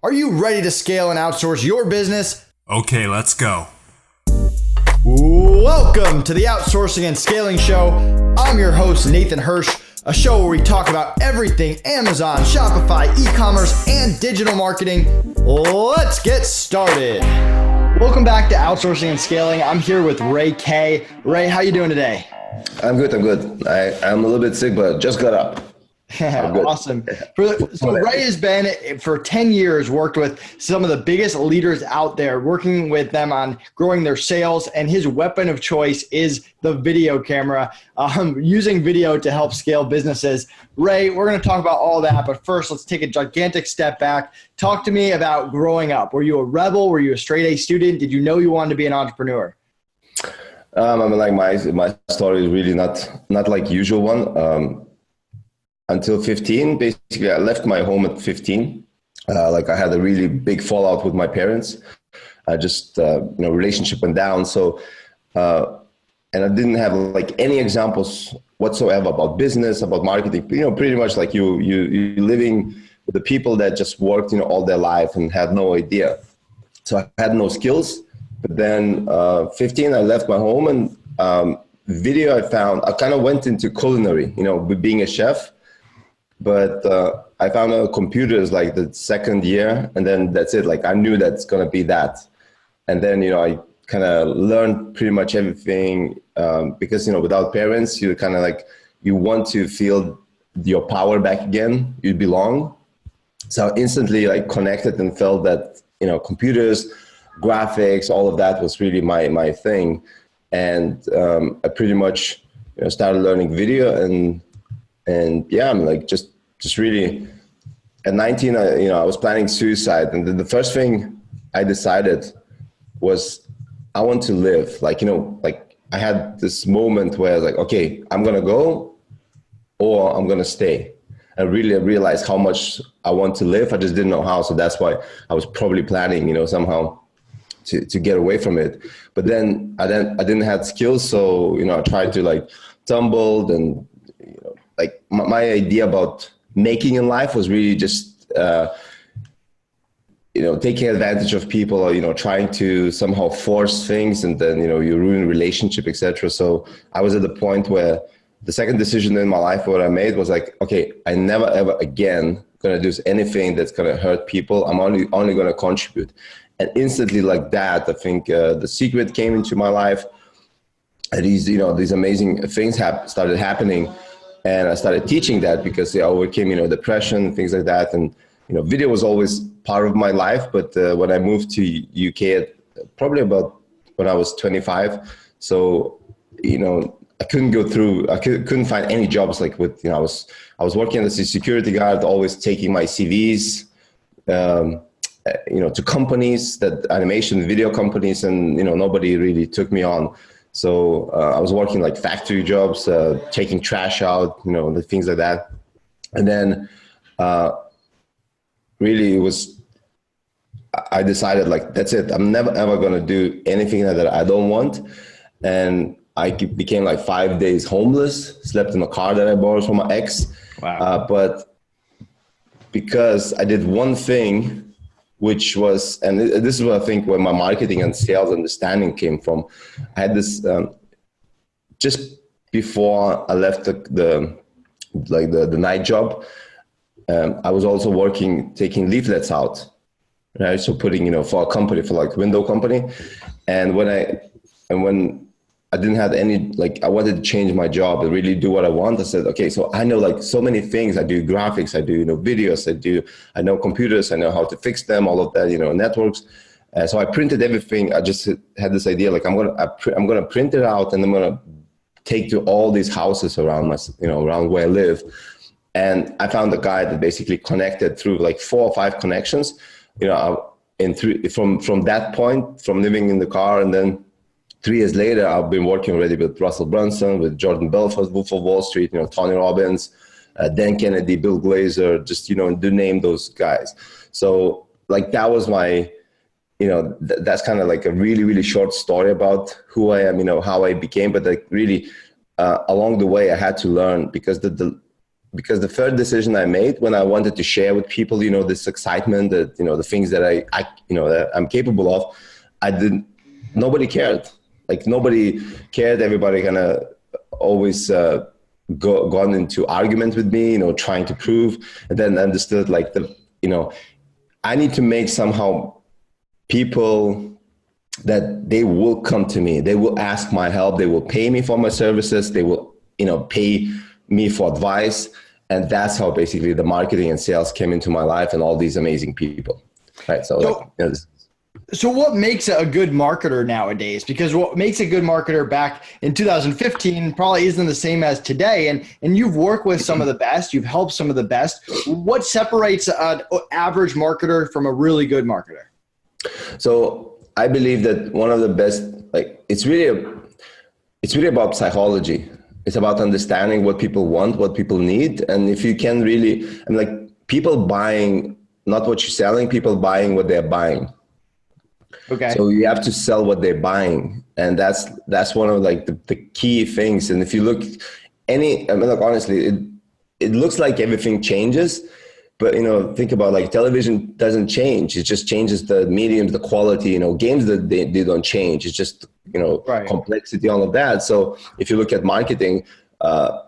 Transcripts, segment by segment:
Are you ready to scale and outsource your business? Okay, let's go. Welcome to the Outsourcing and Scaling Show. I'm your host, Nathan Hirsch, a show where we talk about everything Amazon, Shopify, e-commerce, and digital marketing. Let's get started. Welcome back to Outsourcing and Scaling. I'm here with Ray K. Ray, how you doing today? I'm good. I'm a little bit sick, but just got up. Awesome. So Ray has been, for 10 years, worked with some of the biggest leaders out there, working with them on growing their sales. And his weapon of choice is the video camera, using video to help scale businesses. Ray, we're going to talk about all that. But first, let's take a gigantic step back. Talk to me about growing up. Were you a rebel? Were you a straight A student? Did you know you wanted to be an entrepreneur? My story is really not like usual one. Until 15, basically, I left my home at 15. I had a really big fallout with my parents. Relationship went down. So, and I didn't have like any examples whatsoever about business, about marketing. Pretty much like you living with the people that just worked, all their life and had no idea. So I had no skills. But then 15, I left my home and video I found. I kind of went into culinary, being a chef. But I found computers like the second year, and then that's it. Like I knew that's gonna be that, and then I kind of learned pretty much everything because without parents, you kind of like you want to feel your power back again. You belong. So I instantly like connected and felt that computers, graphics, all of that was really my thing, and I pretty much started learning video and yeah, I'm like just really at 19, I was planning suicide. And then the first thing I decided was I want to live. I had this moment where I was like, okay, I'm going to go or I'm going to stay. And really I realized how much I want to live. I just didn't know how. So that's why I was probably planning, somehow to get away from it. But then I didn't have skills. So, I tried to tumbled and, my idea about making in life was really just, taking advantage of people or, trying to somehow force things and then, you ruin relationship, etc. So I was at the point where the second decision in my life, what I made was like, okay, I never, ever again going to do anything that's going to hurt people. I'm only going to contribute. And instantly like that, I think the secret came into my life. And these amazing things started happening. And I started teaching that because I overcame, depression, things like that. And, video was always part of my life. But when I moved to UK, probably about when I was 25, so, I couldn't go through, I couldn't find any jobs I was working as a security guard, always taking my CVs, to companies, that animation video companies, and, nobody really took me on. So I was working like factory jobs, taking trash out, things like that. And then really I decided like, that's it. I'm never, ever going to do anything that I don't want. And I became like 5 days homeless, slept in a car that I borrowed from my ex. Wow. But because I did one thing, which was, and this is what I think where my marketing and sales understanding came from. I had this, just before I left the night job, I was also working, taking leaflets out, right? So putting, for a company, for like window company. And when I didn't have any, I wanted to change my job and really do what I want. I said, okay, so I know so many things. I do graphics, I do, videos, I know computers, I know how to fix them, all of that, networks. So I printed everything. I just had this idea, I'm going to print it out and I'm going to take to all these houses around around where I live. And I found a guy that basically connected through 4 or 5 connections, from that point, from living in the car, and then 3 years later, I've been working already with Russell Brunson, with Jordan Belfort, Wolf of Wall Street, Tony Robbins, Dan Kennedy, Bill Glazer, just, to name those guys. So that was my, that's kind of a really, really short story about who I am, how I became. But really along the way, I had to learn because the because the third decision I made when I wanted to share with people, this excitement that, the things that that I'm capable of, nobody cared. Like nobody cared. Everybody kind of always gone into argument with me, trying to prove, and then understood like I need to make somehow people that they will come to me, they will ask my help, they will pay me for my services, they will, pay me for advice. And that's how basically the marketing and sales came into my life and all these amazing people. Right. So what makes a good marketer nowadays? Because what makes a good marketer back in 2015 probably isn't the same as today. And you've worked with some of the best, you've helped some of the best. What separates an average marketer from a really good marketer? So I believe that one of the best, it's really about psychology. It's about understanding what people want, what people need. And if you can really, people buying, not what you're selling, people buying what they're buying. Okay. So you have to sell what they're buying. And that's one of the key things. And if you look honestly, it looks like everything changes. But, think about television doesn't change. It just changes the mediums, the quality, games that they don't change. It's just, right. Complexity, all of that. So if you look at marketing,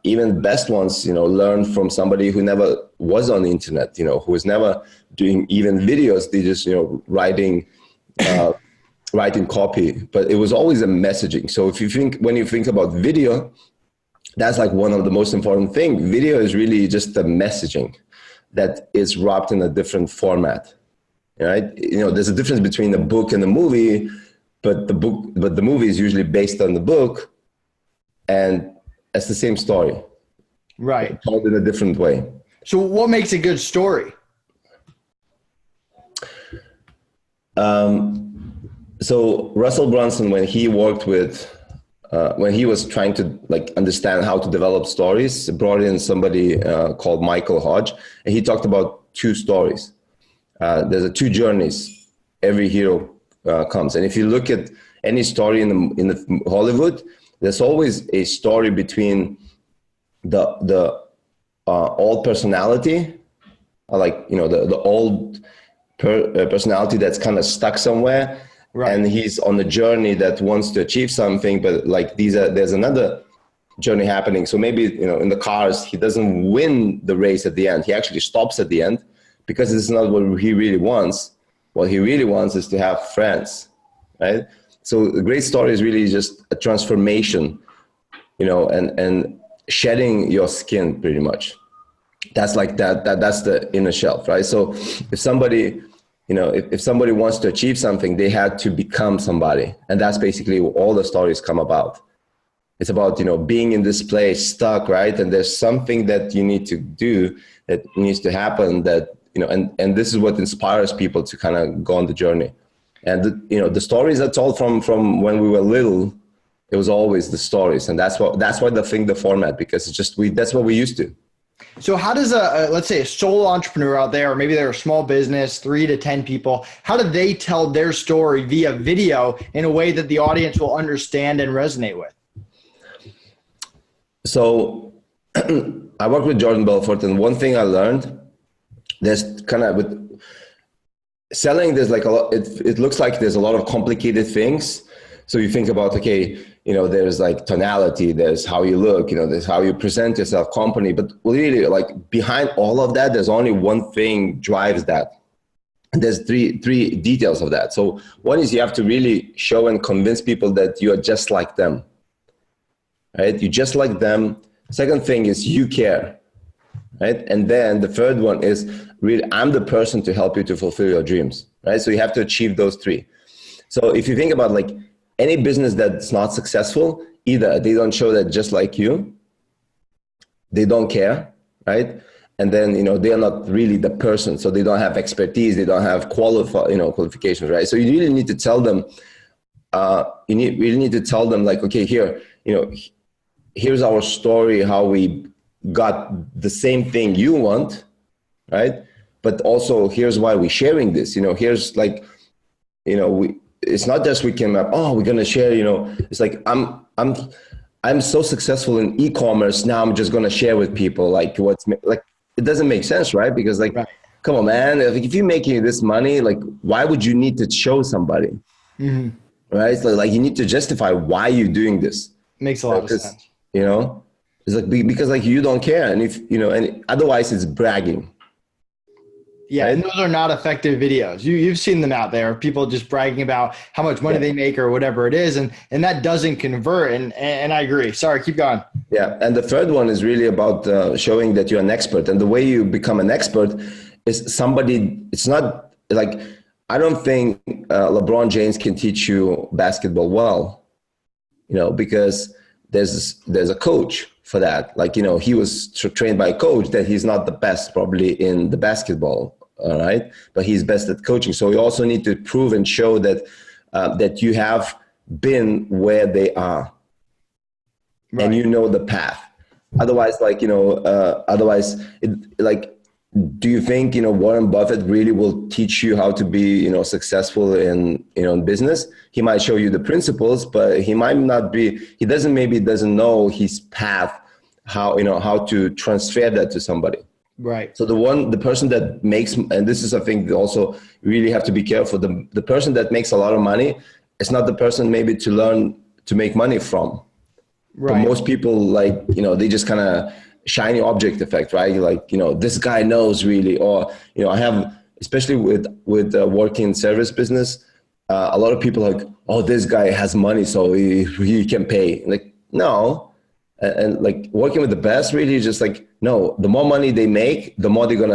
even best ones, learn from somebody who never was on the internet, who was never doing even videos. They just, writing copy, but it was always a messaging. So when you think about video, that's one of the most important things. Video is really just the messaging that is wrapped in a different format, right? There's a difference between a book and a movie, but the movie is usually based on the book, and it's the same story, right? Told in a different way. So, what makes a good story? So Russell Brunson, when he worked with. When he was trying to understand how to develop stories, brought in somebody called Michael Hodge, and he talked about two stories. There's two journeys every hero comes, and if you look at any story in the Hollywood, there's always a story between the old personality, the old personality that's kind of stuck somewhere. Right. And he's on a journey that wants to achieve something, but there's another journey happening. So maybe, in the cars, he doesn't win the race at the end. He actually stops at the end because this is not what he really wants. What he really wants is to have friends, right? So the great story is really just a transformation, and shedding your skin pretty much. That's that's the inner shelf, right? So if somebody, if somebody wants to achieve something, they had to become somebody. And that's basically all the stories come about. It's about, being in this place stuck, right? And there's something that you need to do that needs to happen that, and this is what inspires people to kind of go on the journey. And, the stories are told from when we were little, it was always the stories. And that's why the format, because it's just, that's what we used to. So how does let's say a solo entrepreneur out there, or maybe they're a small business, 3 to 10 people, how do they tell their story via video in a way that the audience will understand and resonate with? So I worked with Jordan Belfort, and one thing I learned, there's kind of with selling, there's a lot, it looks like there's a lot of complicated things. So you think about, okay, there's tonality, there's how you look, there's how you present yourself, company, but really behind all of that, there's only one thing drives that. And there's three details of that. So one is you have to really show and convince people that you are just like them, right? You're just like them. Second thing is you care, right? And then the third one is really, I'm the person to help you to fulfill your dreams, right? So you have to achieve those three. So if you think about any business that's not successful, either they don't show that just like you, they don't care, right? And then, they are not really the person. So they don't have expertise. They don't have qualifications, right? So you really need to tell them, really need to tell them okay, here, here's our story, how we got the same thing you want, right? But also here's why we're sharing this, here's it's not just we came up, oh, we're going to share, it's I'm so successful in e-commerce. Now I'm just going to share with people like it doesn't make sense, right? Because like, Right. come on, man, if you're making this money, like why would you need to show somebody? Mm-hmm. Right? So like you need to justify why you're doing this. Makes a lot of sense. You know, it's like, because like you don't care. And if, you know, and otherwise it's bragging. Yeah, Right? and those are not effective videos. You've seen them out there, people just bragging about how much money they make or whatever it is, and that doesn't convert. And I agree. Sorry, keep going. Yeah, and the third one is really about showing that you're an expert. And the way you become an expert is somebody. It's not like, I don't think LeBron James can teach you basketball well, you know, because there's a coach for that. Like, you know, he was trained by a coach that he's not the best probably in the basketball, all right? But he's best at coaching. So you also need to prove and show that that you have been where they are, right, and you know the path. Otherwise, like, you know, do you think, you know, Warren Buffett really will teach you how to be, you know, successful in, you know, in business? He might show you the principles, but he might not be, he doesn't know his path, how, you know, how to transfer that to somebody. Right. So the person that makes, and this is, I think, also really have to be careful. The person that makes a lot of money is not the person maybe to learn to make money from. Right. But most people, like, you know, they just kind of shiny object effect, right? Like, you know, this guy knows really, or, you know, I have, especially with working in service business, a lot of people are like, oh, this guy has money, so he can pay. Like, no. And like working with the best really is just like, no, the more money they make, the more they're going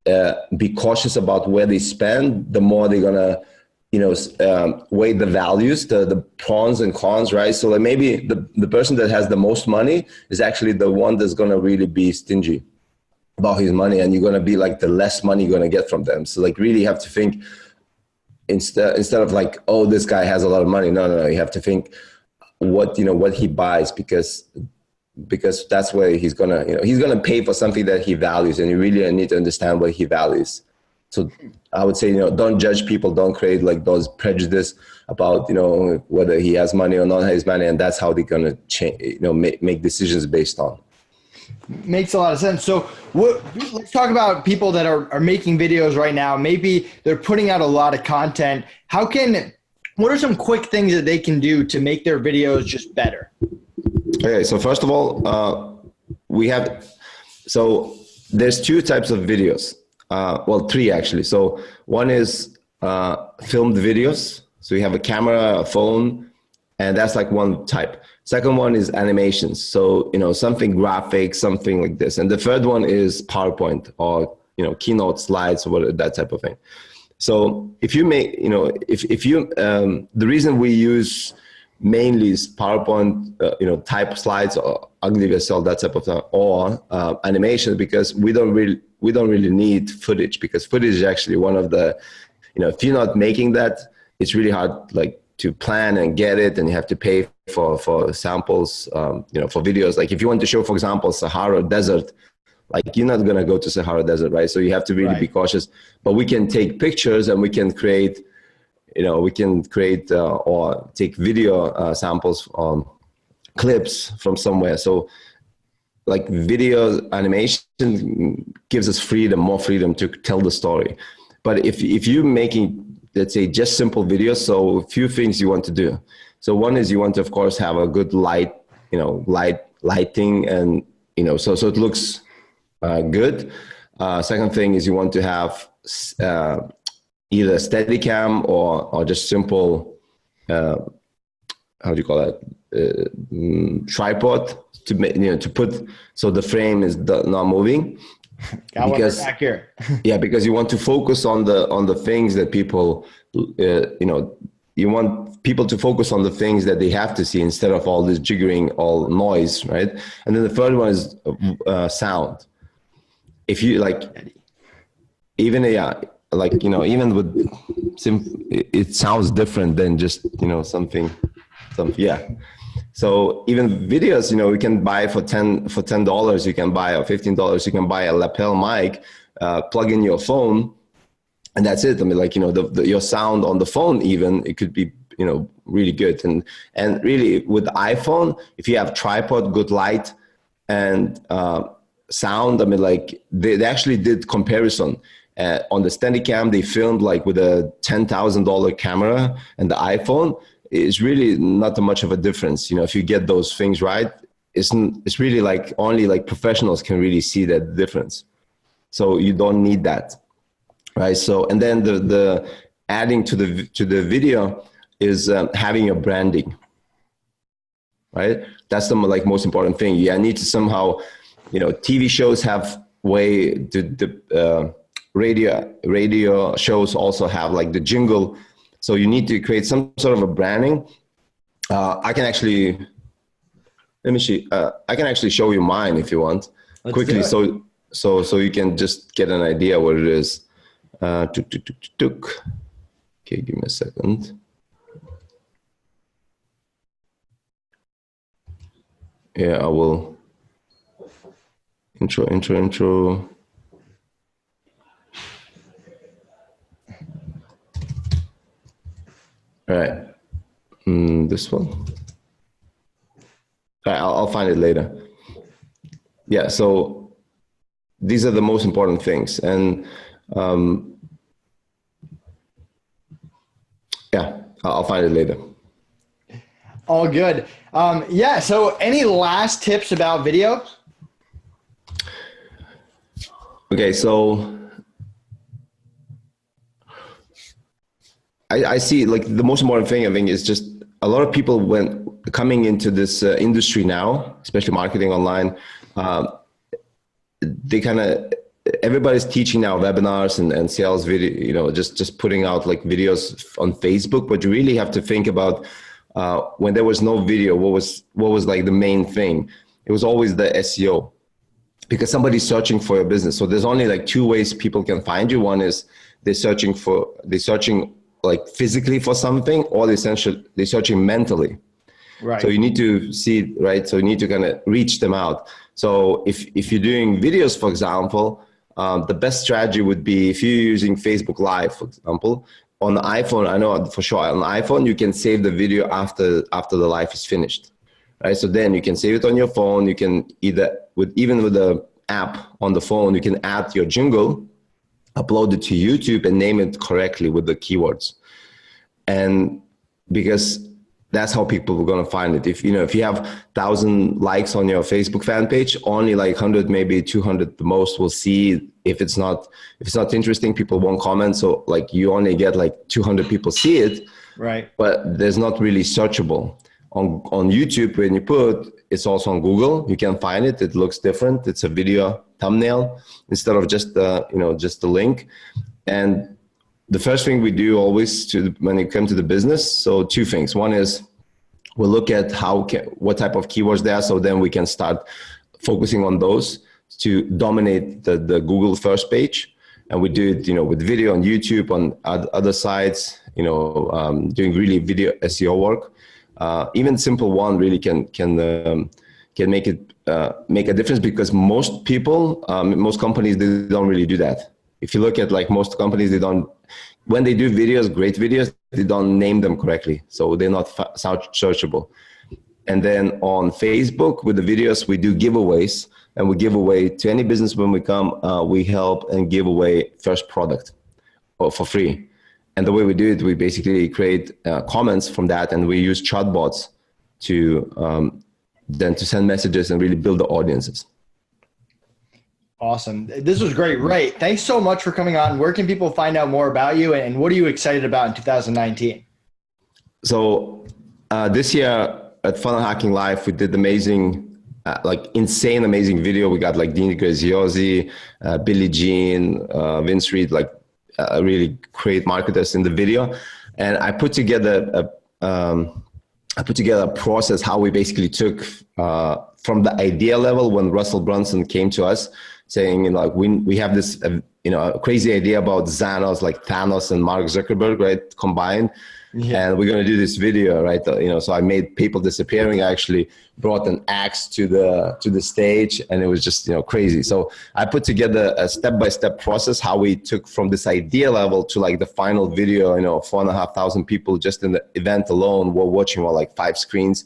to be cautious about where they spend, the more they're going to, you know, weigh the values, the pros and cons, right? So like maybe the person that has the most money is actually the one that's going to really be stingy about his money, and you're going to be like the less money you're going to get from them. So like really have to think instead of like, oh, this guy has a lot of money. No. You have to think what he buys, because that's where he's going to, you know, he's going to pay for something that he values, and you really need to understand what he values. So I would say, you know, don't judge people, don't create like those prejudice about, you know, whether he has money or not has money, and that's how they're going to change, you know, make decisions based on. Makes a lot of sense. So let's talk about people that are making videos right now. Maybe they're putting out a lot of content. What are some quick things that they can do to make their videos just better? Okay, so first of all, there's two types of videos. Well, three actually. So one is filmed videos. So you have a camera, a phone, and that's like one type. Second one is animations. So, you know, something graphic, something like this. And the third one is PowerPoint or, you know, keynote slides or whatever, that type of thing. So if you make, you know, the reason we use mainly is PowerPoint, you know, type slides or ugly vessel, that type of thing, or animation, because we don't really need footage, because footage is actually one of the, you know, if you're not making that, it's really hard like to plan and get it, and you have to pay for samples, you know, for videos. Like if you want to show, for example, Sahara Desert, like you're not going to go to Sahara Desert, right? So you have to really be cautious, but we can take pictures and we can create, you know, or take video samples, clips from somewhere. So like video animation gives us more freedom to tell the story. But if you're making, let's say, just simple videos, so a few things you want to do. So one is you want to, of course, have a good lighting, and, you know, so it looks good. Second thing is you want to have either Steadicam or just simple, how do you call that? Tripod to put, so the frame is not moving. Because back here. Yeah, because you want to focus on the things that people, you know, you want people to focus on the things that they have to see instead of all this jiggering, all noise, right? And then the third one is sound. If you like, even even with it sounds different than just, you know, something. So even videos, you know, you can buy for $10, you can buy, or $15, you can buy a lapel mic, plug in your phone, and that's it. I mean, like, you know, your sound on the phone, even it could be really good. And really with iPhone, if you have tripod, good light, and sound, I mean, like they actually did comparison. On the Steadicam, they filmed like with a $10,000 camera, and the iPhone is really not much of a difference. If you get those things right, it's really like only like professionals can really see that difference. So you don't need that, right? So, and then the adding to the video is having your branding, right? That's the like most important thing. I need to somehow, TV shows have way the radio shows also have like the jingle. So you need to create some sort of a branding. I can actually, let me see. I can actually show you mine if you want. Let's quickly. So you can just get an idea what it is. Okay, give me a second. Yeah, I will. Intro. All right. This one. All right, I'll find it later. Yeah, so these are the most important things. And yeah, I'll find it later. All good. Yeah, so any last tips about video? Okay, so I see like the most important thing, I think, is just a lot of people when coming into this industry now, especially marketing online, they kind of, everybody's teaching now webinars and sales video, just putting out like videos on Facebook, but you really have to think about when there was no video, what was like the main thing? It was always the SEO, because somebody's searching for your business. So there's only like two ways people can find you. One is they're searching like physically for something, or they're searching mentally. Right. So you need to see, right? So you need to kind of reach them out. So if you're doing videos, for example, the best strategy would be if you're using Facebook Live, for example, on the iPhone. I know for sure on the iPhone, you can save the video after the live is finished, right? So then you can save it on your phone. You can even with the app on the phone, you can add your jingle, upload it to YouTube, and name it correctly with the keywords. And because that's how people are going to find it. If you have 1,000 likes on your Facebook fan page, only like 100, maybe 200 the most will see. If it's not interesting, people won't comment. So like you only get like 200 people see it, right? But there's not really searchable. On YouTube, when you put, it's also on Google, you can find it. It looks different. It's a video thumbnail instead of just the link. And the first thing we do always when it comes to the business, so two things. One is we'll look at what type of keywords there are, so then we can start focusing on those to dominate the Google first page. And we do it, with video on YouTube, on other sites, doing really video SEO work. Even simple one really can make a difference, because most people, most companies, they don't really do that. If you look at like most companies, when they do videos, great videos, they don't name them correctly. So they're not searchable. And then on Facebook with the videos, we do giveaways, and we give away to any business when we come, we help and give away first product for free. And the way we do it, we basically create comments from that, and we use chatbots to send messages and really build the audiences. Awesome. This was great. Ray, thanks so much for coming on. Where can people find out more about you, and what are you excited about in 2019? So this year at Funnel Hacking Live, we did amazing video. We got like Dean Graziosi, Billie Jean, Vince Reed, like really great marketers in the video. And I put together a process how we basically took from the idea level when Russell Brunson came to us saying, you know, like we have this, you know, a crazy idea about Xanos, like Thanos and Mark Zuckerberg, right, combined. Yeah. And we're going to do this video, right? You know, so I made people disappearing. I actually brought an axe to the stage, and it was just, you know, crazy. So I put together a step-by-step process, how we took from this idea level to like the final video. You know, 4,500 people just in the event alone were watching on like 5 screens,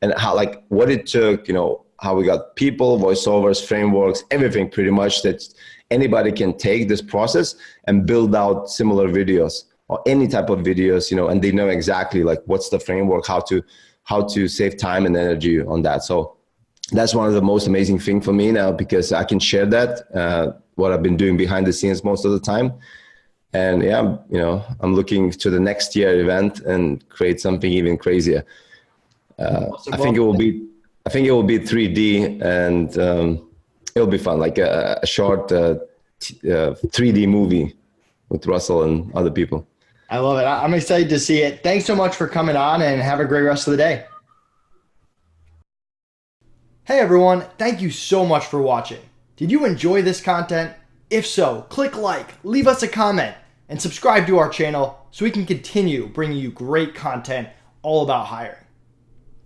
and how, like, what it took, you know, how we got people, voiceovers, frameworks, everything pretty much that anybody can take this process and build out similar videos or any type of videos, you know, and they know exactly like what's the framework, how to save time and energy on that. So that's one of the most amazing thing for me now, because I can share that, what I've been doing behind the scenes most of the time. And yeah, you know, I'm looking to the next year event and create something even crazier. I think it will be 3D, and it'll be fun, like a short 3D movie with Russell and other people. I love it. I'm excited to see it. Thanks so much for coming on, and have a great rest of the day. Hey everyone, thank you so much for watching. Did you enjoy this content? If so, click like, leave us a comment, and subscribe to our channel so we can continue bringing you great content all about hiring.